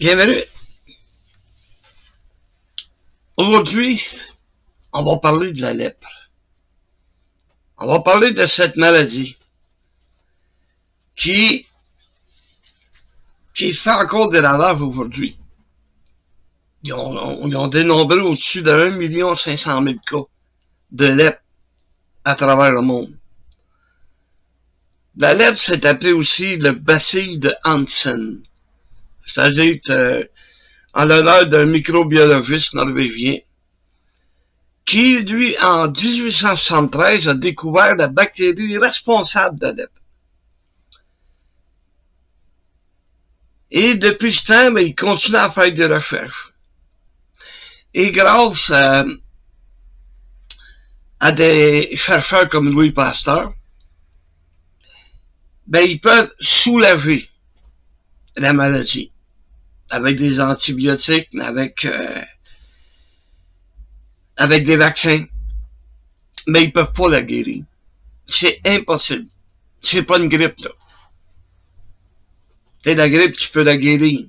Bienvenue. Aujourd'hui, on va parler de la lèpre. On va parler de cette maladie qui fait encore des ravages aujourd'hui. Ils ont dénombré au-dessus de 1 500 000 cas de lèpre à travers le monde. La lèpre, c'est appelé aussi le bacille de Hansen. C'est-à-dire en l'honneur d'un microbiologiste norvégien qui, lui, en 1873, a découvert la bactérie responsable de la lèpre. Et depuis ce temps, il continue à faire des recherches. Et grâce à des chercheurs comme Louis Pasteur, ils peuvent soulager la maladie avec des antibiotiques, avec des vaccins, mais ils peuvent pas la guérir. C'est impossible. C'est pas une grippe, là. T'sais, la grippe, tu peux la guérir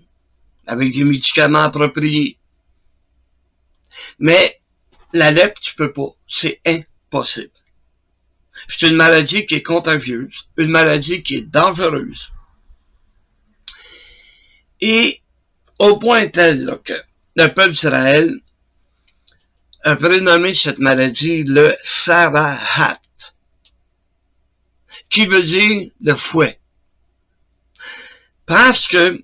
avec des médicaments appropriés. Mais la lèpre, tu peux pas. C'est impossible. C'est une maladie qui est contagieuse, une maladie qui est dangereuse. Et au point tel là, que le peuple d'Israël a prénommé cette maladie le Sarahat, qui veut dire le fouet. Parce que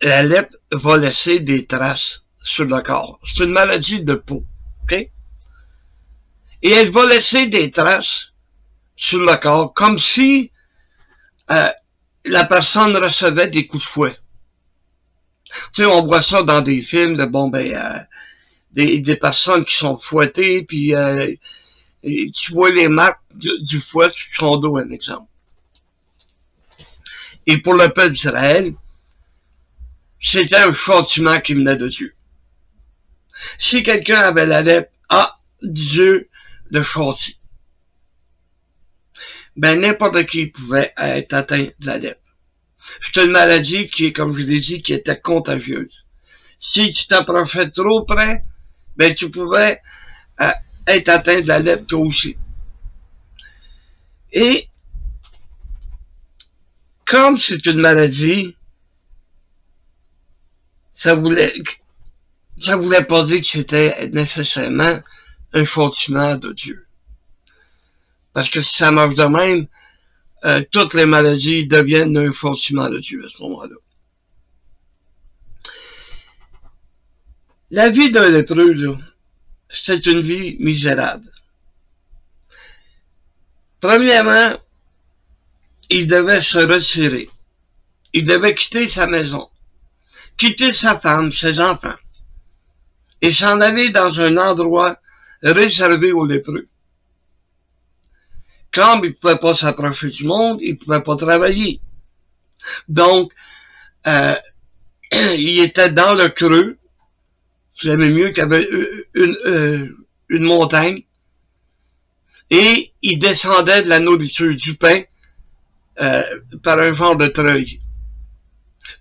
la lèpre va laisser des traces sur le corps. C'est une maladie de peau, ok? Et elle va laisser des traces sur le corps, comme si la personne recevait des coups de fouet. Tu sais, on voit ça dans des films de des personnes qui sont fouettées, puis tu vois les marques du fouet sur son dos, un exemple. Et pour le peuple d'Israël, c'était un châtiment qui venait de Dieu. Si quelqu'un avait la lèpre, Dieu le châtie. N'importe qui pouvait être atteint de la lèpre. C'est une maladie qui est, comme je l'ai dit, qui était contagieuse. Si tu t'approchais trop près, tu pouvais être atteint de la lèpre toi aussi. Et comme c'est une maladie, ça voulait pas dire que c'était nécessairement un châtiment de Dieu. Parce que si ça marche de même, toutes les maladies deviennent un châtiment de Dieu à ce moment-là. La vie d'un lépreux, là, c'est une vie misérable. Premièrement, il devait se retirer. Il devait quitter sa maison, quitter sa femme, ses enfants, et s'en aller dans un endroit réservé aux lépreux. Comme il ne pouvait pas s'approcher du monde, il ne pouvait pas travailler. Donc, il était dans le creux. J'aimais mieux qu'il y avait une montagne. Et il descendait de la nourriture, du pain, par un genre de treuil.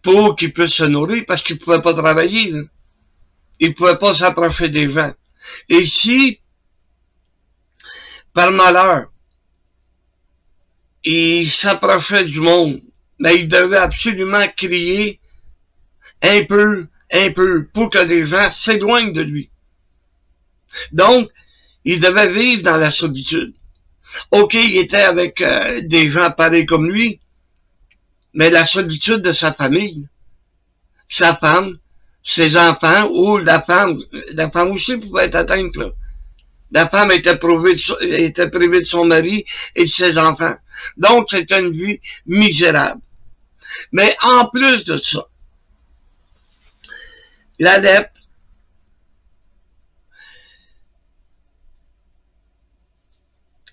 Pour qu'il puisse se nourrir, parce qu'il ne pouvait pas travailler. Là. Il ne pouvait pas s'approcher des gens. Et si, par malheur, il s'approchait du monde, il devait absolument crier un peu, pour que les gens s'éloignent de lui. Donc, il devait vivre dans la solitude. Ok, il était avec des gens pareils comme lui, mais la solitude de sa famille, sa femme, ses enfants, ou la femme aussi pouvait être atteinte, là. La femme était privée de son mari et de ses enfants. Donc, c'était une vie misérable. Mais en plus de ça, la lèpre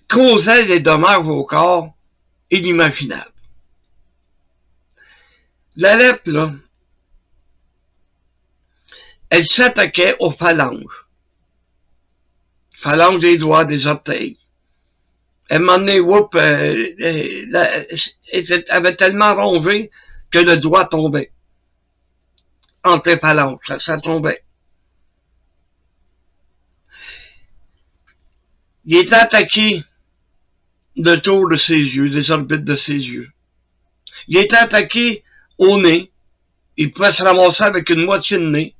causait des dommages au corps inimaginables. La lèpre, là, elle s'attaquait aux phalanges. Phalanges des doigts, des orteils. À un moment donné, elle avait tellement rongé que le doigt tombait. entre les phalanges. Ça tombait. Il était attaqué autour de ses yeux, des orbites de ses yeux. Il était attaqué au nez. Il pouvait se ramasser avec une moitié de nez.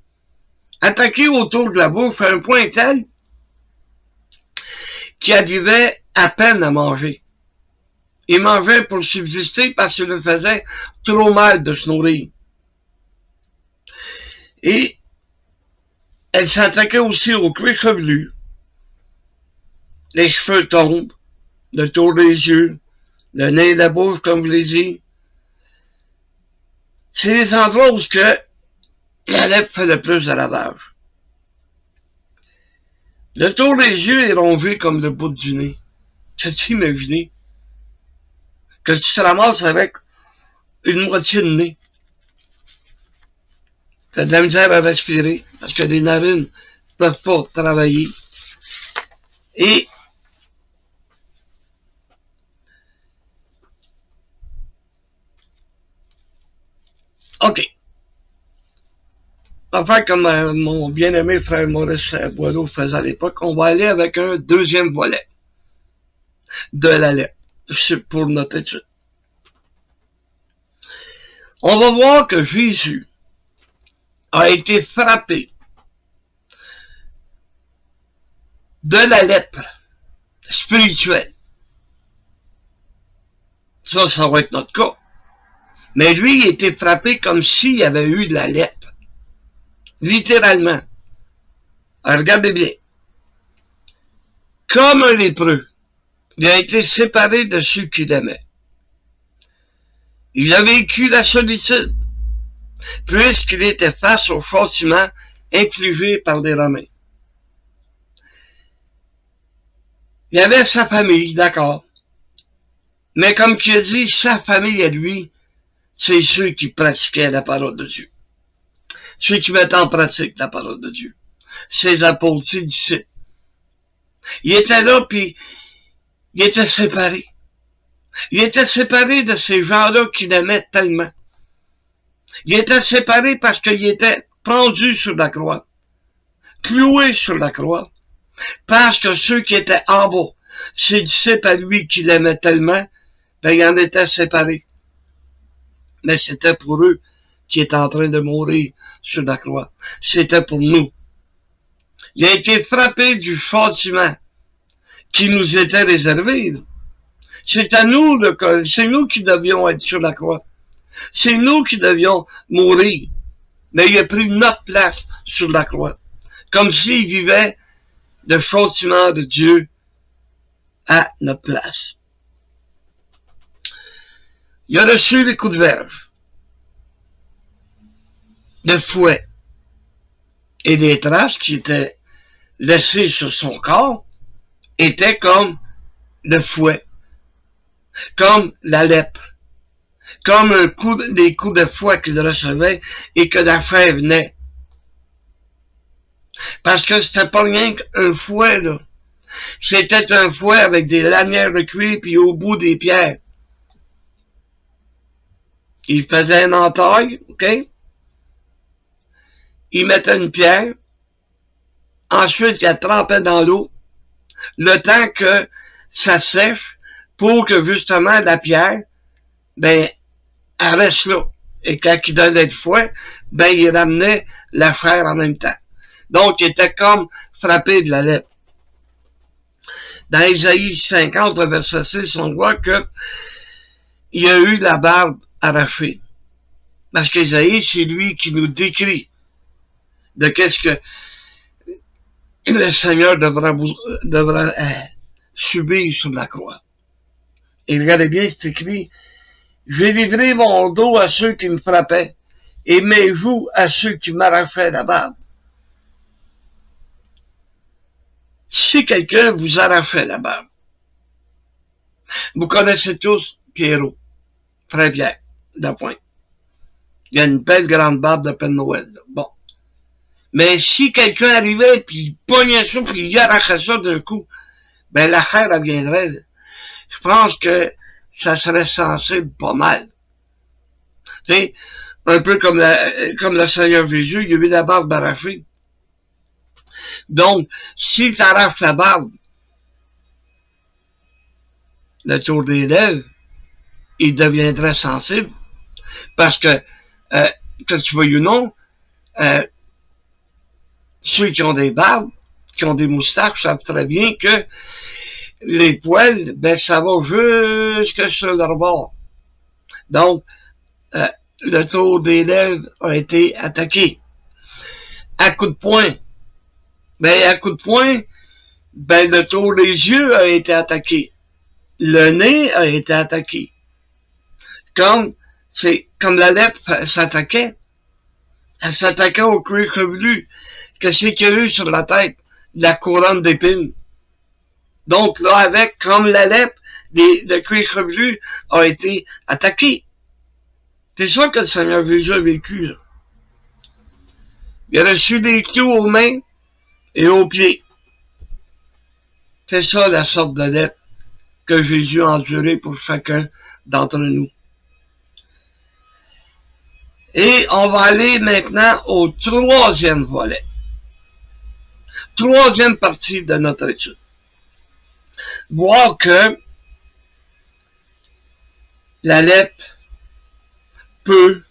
Attaqué autour de la bouche à un point tel qu'il arrivait à peine à manger. Il mangeait pour subsister parce qu'il lui faisait trop mal de se nourrir. Et elle s'attaquait aussi au cuir chevelu. Les cheveux tombent, le tour des yeux, le nez et la bouche, comme je l'ai dit. C'est les endroits où la lèpre fait le plus de lavage. Le tour des yeux est rongé comme le bout du nez. Peux-tu imaginer que tu te ramasses avec une moitié de nez? T'as de la misère à respirer parce que les narines ne peuvent pas travailler. Et OK. Enfin, comme mon bien-aimé frère Maurice Boileau faisait à l'époque, on va aller avec un deuxième volet de la lettre pour notre étude. On va voir que Jésus a été frappé de la lèpre spirituelle. Ça va être notre cas. Mais lui, il a été frappé comme s'il avait eu de la lèpre. Littéralement. Alors, regardez bien. Comme un lépreux, il a été séparé de ceux qui l'aimaient. Il a vécu la solitude, puisqu'il était face au châtiment infligé par les Romains. Il y avait sa famille, d'accord. Mais comme tu as dit, sa famille à lui, c'est ceux qui pratiquaient la parole de Dieu. Ceux qui mettaient en pratique la parole de Dieu. Ses apôtres, ses disciples. Il était là, puis il était séparé. Il était séparé de ces gens-là qui l'aimaient tellement. Il était séparé parce qu'il était pendu sur la croix. Cloué sur la croix. Parce que ceux qui étaient en bas, ses disciples à lui qui l'aimaient tellement, ben, il en était séparé. Mais c'était pour eux qui étaient en train de mourir sur la croix. C'était pour nous. Il a été frappé du châtiment qui nous était réservé. C'est à nous, c'est nous qui devions être sur la croix. C'est nous qui devions mourir. Mais il a pris notre place sur la croix. Comme s'il vivait le châtiment de Dieu à notre place. Il a reçu les coups de verge, de fouet, et les traces qui étaient laissées sur son corps étaient comme le fouet, comme la lèpre, comme des coups de fouet qu'il recevait et que la chair venait. Parce que c'était pas rien qu'un fouet, là. C'était un fouet avec des lanières de cuir puis au bout des pierres. Il faisait un entaille, OK? Il mettait une pierre. Ensuite, il la trempait dans l'eau. Le temps que ça sèche pour que, justement, la pierre, ben, elle reste là. Et quand il donnait le fouet, ben, il ramenait la chair en même temps. Donc, il était comme frappé de la lèpre. Dans Ésaïe 50, verset 6, on voit que il y a eu la barbe arrachée. Parce qu'Ésaïe, c'est lui qui nous décrit de qu'est-ce que le Seigneur devra subir sur la croix. Et regardez bien, c'est écrit, « J'ai livré mon dos à ceux qui me frappaient, et mes joues à ceux qui m'arrachaient la barbe. » Si quelqu'un vous arrachait la barbe, vous connaissez tous Pierrot, frère Pierre, d'Apointe. Il y a une belle grande barbe de Père Noël. Là. Bon. Mais si quelqu'un arrivait, puis il pognait ça, puis il arrachait ça d'un coup, ben la chair, elle viendrait. Là. Je pense que ça serait sensible pas mal. Tu sais, Un peu comme le Seigneur Jésus, il a eu la barbe arrachée. Donc, si tu arraches la barbe, le tour des lèvres, il deviendrait sensible. Parce que tu vois ou non, ceux qui ont des barbes, qui ont des moustaches, savent très bien que les poils, ben, ça va jusque sur leur bord. Donc, le tour des lèvres a été attaqué. À coup de poing. Ben, à coup de poing, ben, le tour des yeux a été attaqué. Le nez a été attaqué. Comme la lèpre s'attaquait. Elle s'attaquait au cuir chevelu. Qu'est-ce qu'il y a eu sur la tête? La couronne d'épines. Donc, là, comme la lèpre, le cuir chevelu a été attaqué. C'est ça que le Seigneur Jésus a vécu, là. Il a reçu des clous aux mains et aux pieds. C'est ça la sorte de lèpre que Jésus a enduré pour chacun d'entre nous. Et on va aller maintenant au troisième volet. Troisième partie de notre étude. Voir que la lèpre peut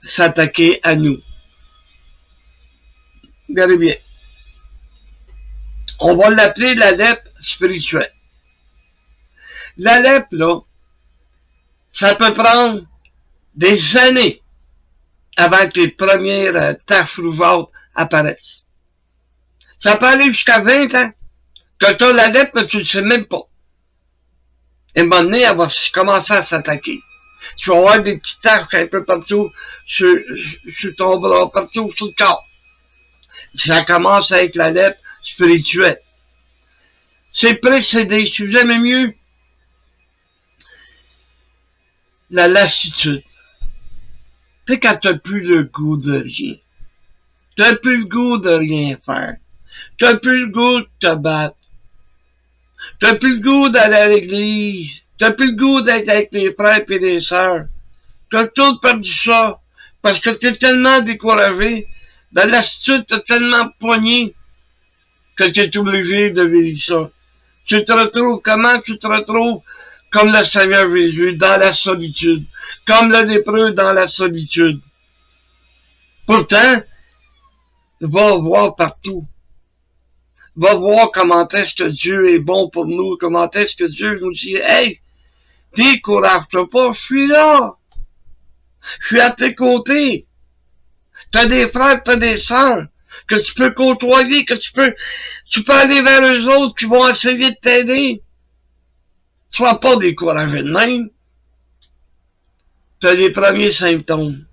s'attaquer à nous. Regardez bien. On va l'appeler la lèpre spirituelle. La lèpre, là, ça peut prendre des années avant que les premières taches rougeâtres apparaissent. Ça peut aller jusqu'à 20 ans que tu as la lèpre, tu ne le sais même pas. Et à un moment donné, elle va commencer à s'attaquer. Tu vas avoir des petites taches un peu partout sur ton bras, partout sur le corps. Ça commence avec la lèpre spirituelle. C'est précédé, si vous aimez mieux, la lassitude. C'est quand tu n'as plus le goût de rien. Tu n'as plus le goût de rien faire. Tu n'as plus le goût de te battre. Tu n'as plus le goût d'aller à l'église. Tu n'as plus le goût d'être avec les frères et les sœurs. Tu as tout perdu ça. Parce que tu es tellement découragé. Dans la lassitude, tu es tellement poigné que tu es obligé de vivre ça. Tu te retrouves comment? Tu te retrouves comme le Seigneur Jésus, dans la solitude. Comme le lépreux dans la solitude. Pourtant, va voir partout. Va voir comment est-ce que Dieu est bon pour nous, comment est-ce que Dieu nous dit, hey, décourage-toi pas, je suis là. Je suis à tes côtés. T'as des frères, t'as des sœurs que tu peux côtoyer, que tu peux aller vers eux autres qui vont essayer de t'aider. Sois pas découragé de même. T'as les premiers symptômes.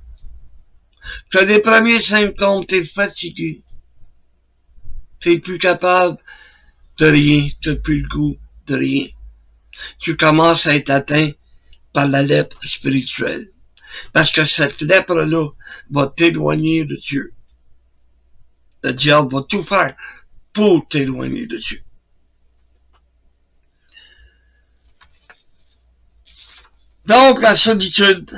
T'es fatigué. T'es plus capable de rien, t'as plus le goût de rien. Tu commences à être atteint par la lèpre spirituelle. Parce que cette lèpre-là va t'éloigner de Dieu. Le diable va tout faire pour t'éloigner de Dieu. Donc, la solitude,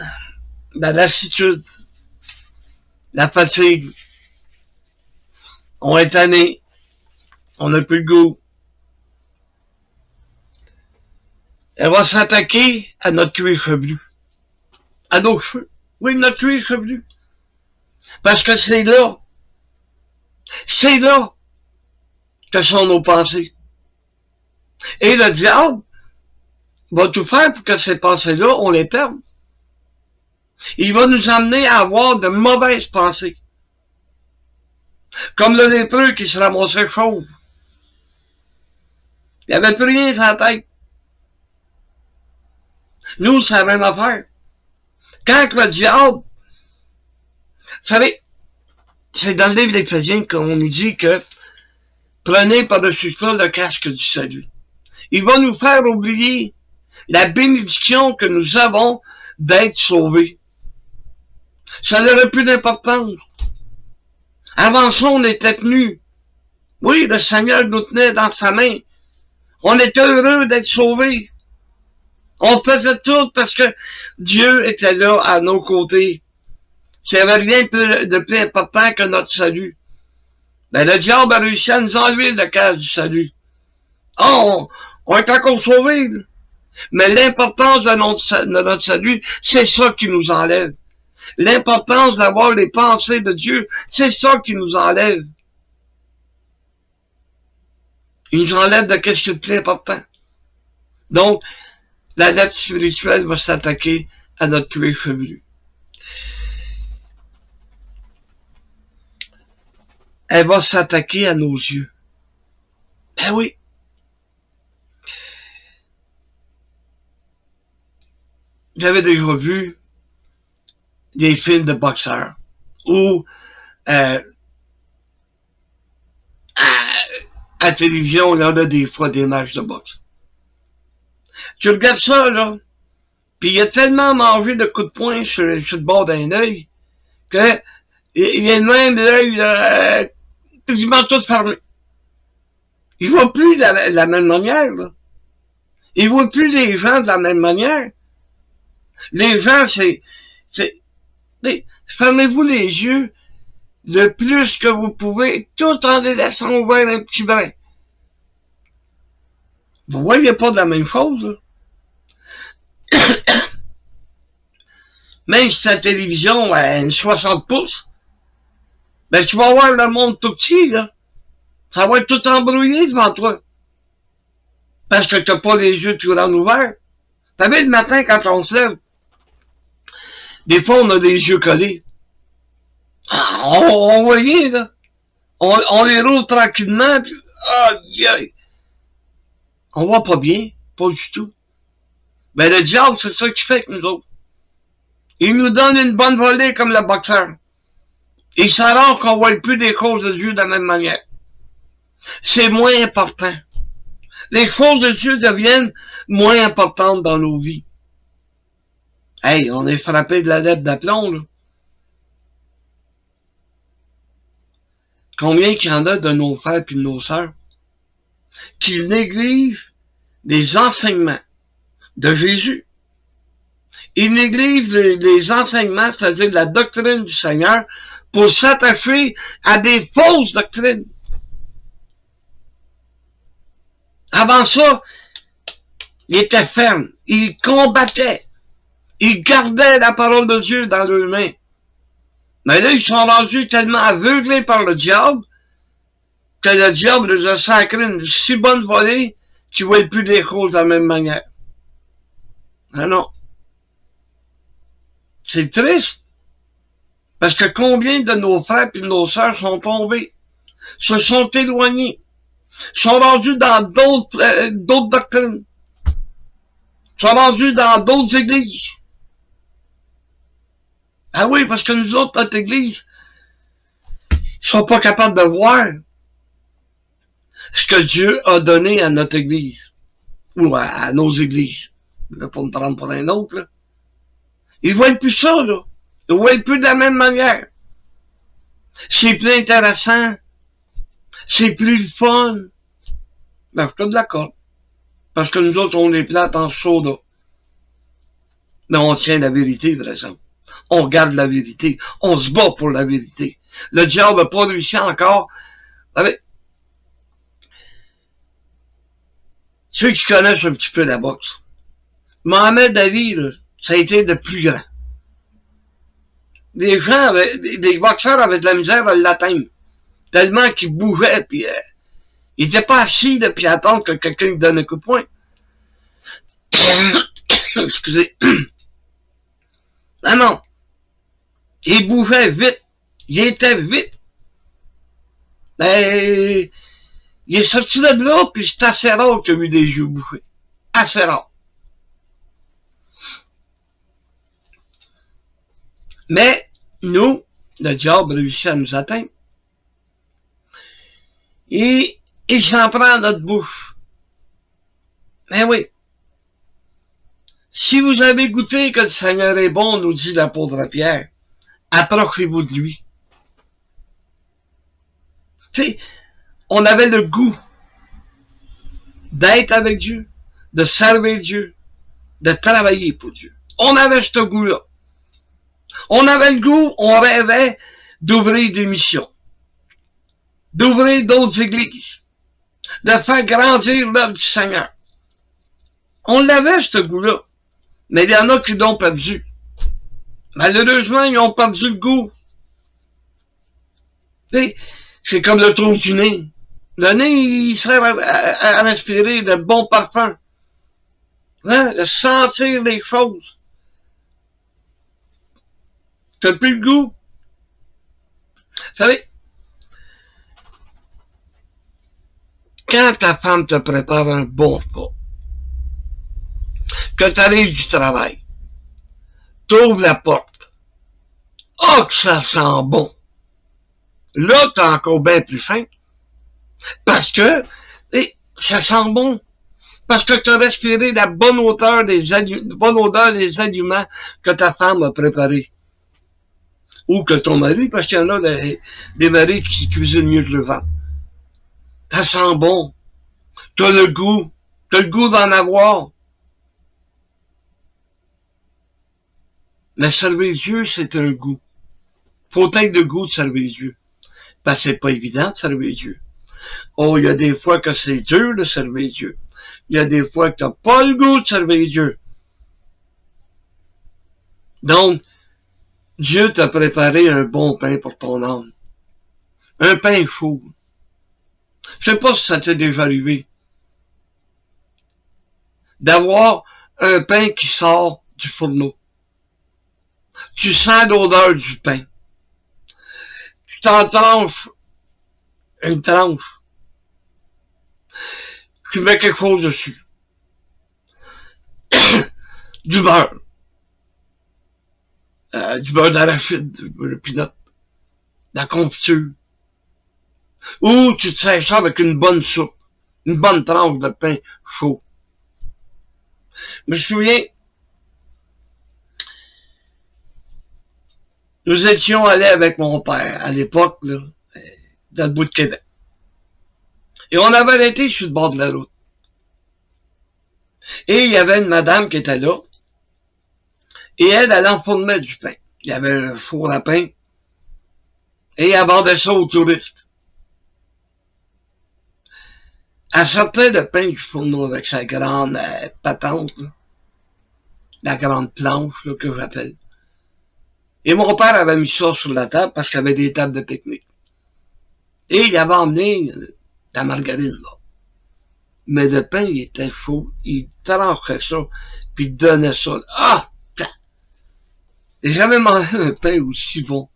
la lassitude, la fatigue, on est tanné, on n'a plus le goût. Elle va s'attaquer à notre cuir chevelu. À nos cheveux. Oui, notre cuir chevelu. Parce que c'est là que sont nos pensées. Et le diable va tout faire pour que ces pensées-là, on les perde. Il va nous amener à avoir de mauvaises pensées. Comme le lépreux qui se ramassait chauve. Il n'y avait plus rien sur la tête. Nous, c'est la même affaire. Quand le diable, vous savez, c'est dans le livre d'Éphésiens qu'on nous dit que prenez par-dessus ça le casque du salut. Il va nous faire oublier la bénédiction que nous avons d'être sauvés. Ça n'aurait plus d'importance. Avant ça, on était tenus. Oui, le Seigneur nous tenait dans sa main. On était heureux d'être sauvés. On faisait tout parce que Dieu était là à nos côtés. s'il n'y avait rien de plus important que notre salut, ben le diable a réussi à nous enlever le cage du salut. Oh, on est encore sauvés, là. Mais l'importance de notre salut, c'est ça qui nous enlève. L'importance d'avoir les pensées de Dieu, c'est ça qui nous enlève. Il nous enlève de qu'est-ce qui est le plus important. Donc, la lettre spirituelle va s'attaquer à notre cuir chevelu. Elle va s'attaquer à nos yeux. Ben oui. J'avais déjà vu des films de boxeurs où à la télévision, on a des fois des matchs de boxe. Tu regardes ça, là, puis il a tellement mangé de coups de poing sur le bord d'un œil que il a même l'œil quasiment tout fermé. Il voit plus de la même manière, là. Il voit plus les gens de la même manière. Les gens, fermez-vous les yeux le plus que vous pouvez, tout en les laissant ouverts un petit brin. Vous voyez pas de la même chose, là. Même si ta télévision a une 60 pouces, ben tu vas voir le monde tout petit, là. Ça va être tout embrouillé devant toi. Parce que t'as pas les yeux tout grands ouverts. T'as vu, le matin, quand on se lève, des fois, on a des yeux collés. Ah, on voit rien, là. On les roule tranquillement, puis, on voit pas bien, pas du tout. Ben, le diable, c'est ça qu'il fait avec nous autres. Il nous donne une bonne volée comme le boxeur. Il s'arrange qu'on voit plus des choses de Dieu de la même manière. C'est moins important. Les choses de Dieu deviennent moins importantes dans nos vies. Hey, on est frappé de la lettre d'aplomb, là. Combien qu'il y en a de nos frères et de nos sœurs qui négligent les enseignements de Jésus. Ils négligent les enseignements, c'est-à-dire la doctrine du Seigneur, pour s'attacher à des fausses doctrines. Avant ça, ils étaient fermes, ils combattaient, ils gardaient la parole de Dieu dans leurs mains. Mais là, ils sont rendus tellement aveuglés par le diable que le diable les a sacrés une si bonne volée qu'ils ne voient plus les choses de la même manière. Ah non. C'est triste. Parce que combien de nos frères et de nos sœurs sont tombés, se sont éloignés, sont rendus dans d'autres doctrines, sont rendus dans d'autres églises. Ah oui, parce que nous autres, notre église, ils sont pas capables de voir ce que Dieu a donné à notre église, ou à nos églises. Là, pour me prendre pour un autre, là. Ils voient plus ça, là. Ils voient plus de la même manière. C'est plus intéressant. C'est plus le fun. Ben, je suis d'accord. Parce que nous autres, on les plate en soda. Mais on tient la vérité, par exemple. On garde la vérité. On se bat pour la vérité. Le diable n'a pas réussi encore. Avec ceux qui connaissent un petit peu la boxe. Mohamed Ali, là, ça a été le plus grand. Les gens les boxeurs avaient de la misère à l'atteindre. Tellement qu'ils bougeaient, puis ils étaient pas assis, là, puis attendre que quelqu'un lui donne un coup de poing. Excusez. Ah non. Ils bougeaient vite. Ils étaient vite. Ben, il est sorti de là, puis c'est assez rare qu'il y a eu des yeux bouffés. Assez rare. Mais, nous, le diable réussit à nous atteindre. Et il s'en prend à notre bouche. Ben oui. Si vous avez goûté que le Seigneur est bon, nous dit l'apôtre Pierre, approchez-vous de lui. Tu sais, on avait le goût d'être avec Dieu, de servir Dieu, de travailler pour Dieu. On avait ce goût-là. On avait le goût, on rêvait d'ouvrir des missions, d'ouvrir d'autres églises, de faire grandir l'œuvre du Seigneur. On l'avait, ce goût-là. Mais il y en a qui l'ont perdu. Malheureusement, ils ont perdu le goût. C'est comme le trou du nez. Le nez, il serait à respirer de bons parfums. Hein? De sentir les choses. T'as plus le goût. Vous savez, quand ta femme te prépare un bon repas, que tu arrives du travail, t'ouvres la porte, oh que ça sent bon. Là, t'as encore bien plus faim. Parce que ça sent bon. Parce que tu as respiré la bonne odeur des aliments que ta femme a préparés. Ou que ton mari, parce qu'il y en a des maris qui cuisinent mieux que le vent. Ça sent bon. Tu as le goût. Tu as le goût d'en avoir. Mais servir Dieu, c'est un goût. Faut être de goût de servir Dieu. Parce que c'est pas évident de servir Dieu. Oh, il y a des fois que c'est dur de servir Dieu. Il y a des fois que tu n'as pas le goût de servir Dieu. Donc, Dieu t'a préparé un bon pain pour ton âme. Un pain chaud. Je sais pas si ça t'est déjà arrivé. D'avoir un pain qui sort du fourneau. Tu sens l'odeur du pain. Tu t'entranches une tranche. Tu mets quelque chose dessus. Du beurre. Du beurre d'arachide, du beurre de pinot. De la confiture. Ou tu te sers ça avec une bonne soupe. Une bonne tranche de pain chaud. Je me souviens, nous étions allés avec mon père, à l'époque, là, dans le bout de Québec. Et on avait arrêté sur le bord de la route. Et il y avait une madame qui était là. Et elle enfournait du pain. Il y avait un four à pain. Et elle vendait ça aux touristes. Elle sortait le pain du fourneau avec sa grande patente, là. La grande planche, là, que j'appelle. Et mon père avait mis ça sur la table parce qu'il y avait des tables de pique-nique. Et il avait emmené la margarine, là. Mais le pain, il était chaud. Il tranchait ça, puis il donnait ça. Ah! J'ai jamais mangé un pain aussi bon.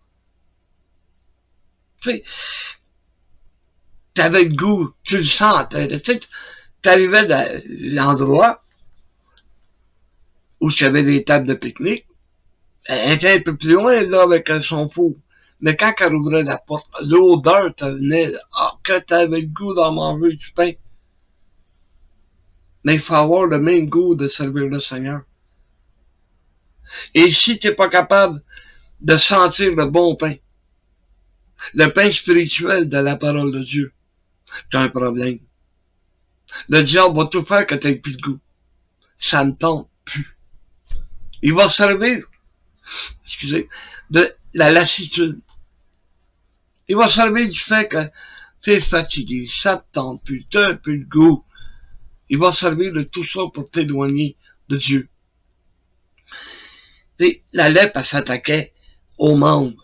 Tu sais, t'avais le goût, tu le sentais. Tu sais, t'arrivais dans l'endroit où il y avait des tables de pique-nique. Elle était un peu plus loin, là, avec son four. Mais quand elle ouvrait la porte, l'odeur te venait, que t'avais le goût d'en manger du pain. Mais il faut avoir le même goût de servir le Seigneur. Et si t'es pas capable de sentir le bon pain, le pain spirituel de la parole de Dieu, t'as un problème. Le diable va tout faire que t'aies plus de goût. Ça ne tente plus. Il va servir, de la lassitude. Il va servir du fait que t'es fatigué, ça te tente plus, t'as plus de goût. Il va servir de tout ça pour t'éloigner de Dieu. T'sais, la lèpre, elle s'attaquait aux membres.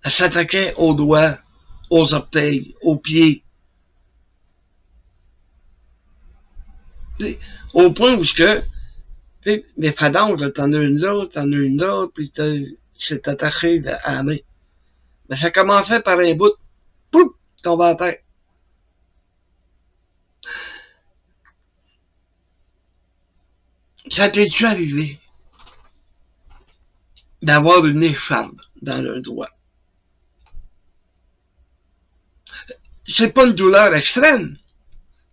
Elle s'attaquait aux doigts, aux orteils, aux pieds. T'sais, au point où les phalanges, t'en as une là, puis c'est attaché à la main. Mais ça commençait par un bout, pouf, tombait à terre. Ça t'est-tu arrivé d'avoir une écharpe dans le doigt? C'est pas une douleur extrême,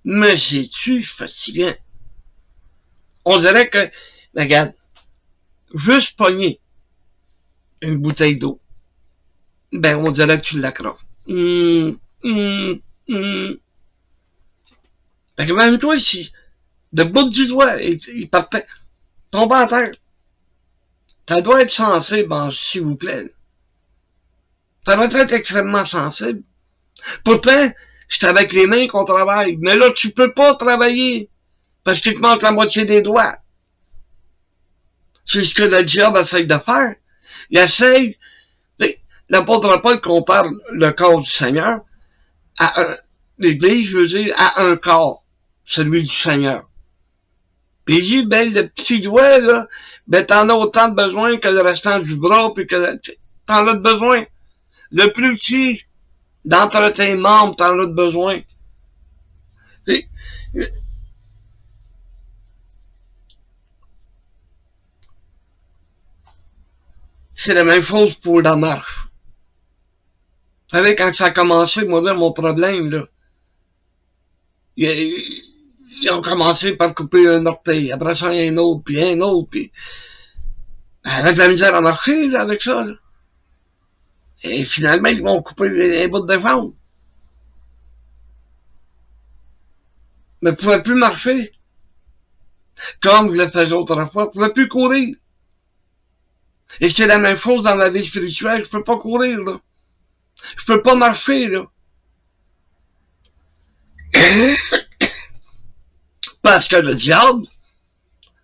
mais c'est-tu fatigant? On dirait que, regarde, juste pogner une bouteille d'eau, ben on dirait que tu l'accroches. Fait que même toi ici, le bout du doigt, il partait, tombait à terre. Ça doit être sensible, s'il vous plaît. Ça doit être extrêmement sensible. Pourtant, c'est avec les mains qu'on travaille. Mais là, tu peux pas travailler parce qu'il te manque la moitié des doigts. C'est ce que le diable essaye de faire. Il essaye, l'apôtre Paul compare le corps du Seigneur à l'Église, je veux dire, à un corps, celui du Seigneur. Puis il dit, ben, le petit doigt, là, ben, t'en as autant de besoin que le restant du bras, puis que t'en as de besoin. Le plus petit d'entre tes membres, t'en as de besoin. C'est la même chose pour la marche. Vous savez, quand ça a commencé, moi, là, mon problème, là, ils ont commencé par couper un orteil, après ça, un autre, puis avec la misère à marcher, là, avec ça, là. Et finalement, ils m'ont coupé un bout de jambe. Mais je ne pouvais plus marcher. Comme je le faisais autrefois, je ne pouvais plus courir. Et c'est la même chose dans ma vie spirituelle, je peux pas courir, là. Je peux pas marcher, là. Parce que le diable,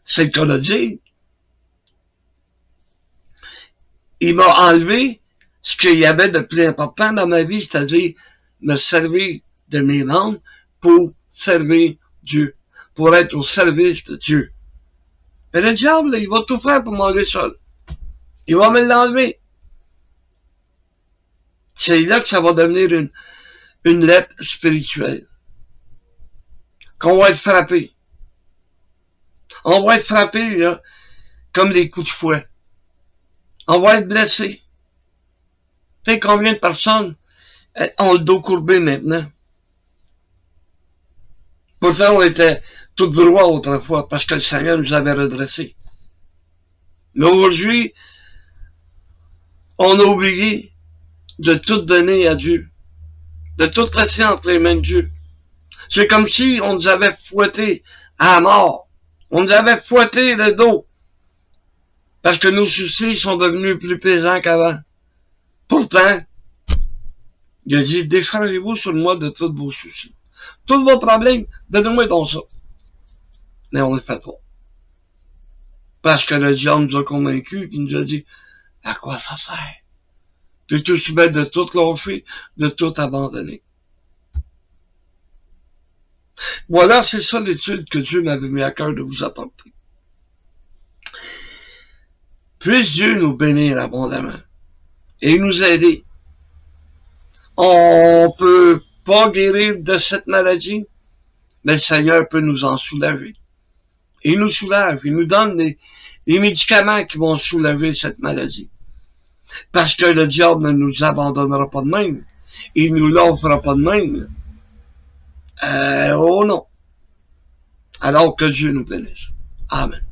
c'est le cas de dire, il m'a enlevé ce qu'il y avait de plus important dans ma vie, c'est-à-dire me servir de mes membres pour servir Dieu, pour être au service de Dieu. Mais le diable, là, il va tout faire pour m'enlever ça. Là. Il va me l'enlever. C'est là que ça va devenir une lettre spirituelle. Qu'on va être frappé. On va être frappé, là, comme des coups de fouet. On va être blessé. Tu sais combien de personnes ont le dos courbé maintenant? Pourtant, on était tout droit autrefois, parce que le Seigneur nous avait redressés. Mais aujourd'hui, on a oublié de tout donner à Dieu, de tout laisser entre les mains de Dieu. C'est comme si on nous avait fouetté à mort. On nous avait fouetté le dos. Parce que nos soucis sont devenus plus pesants qu'avant. Pourtant, il a dit, déchargez-vous sur moi de tous vos soucis. Tous vos problèmes, donnez-moi donc ça. Mais on ne le fait pas. Parce que le diable nous a convaincus, il nous a dit, à quoi ça sert? De tout subir, de tout lâcher, de tout abandonner. Voilà, c'est ça l'étude que Dieu m'avait mis à cœur de vous apporter. Puisse Dieu nous bénir abondamment et nous aider. On peut pas guérir de cette maladie, mais le Seigneur peut nous en soulager. Il nous soulage, il nous donne les médicaments qui vont soulager cette maladie. Parce que le diable ne nous abandonnera pas de même. Il ne nous l'offrira pas de même. Oh non. Alors que Dieu nous bénisse. Amen.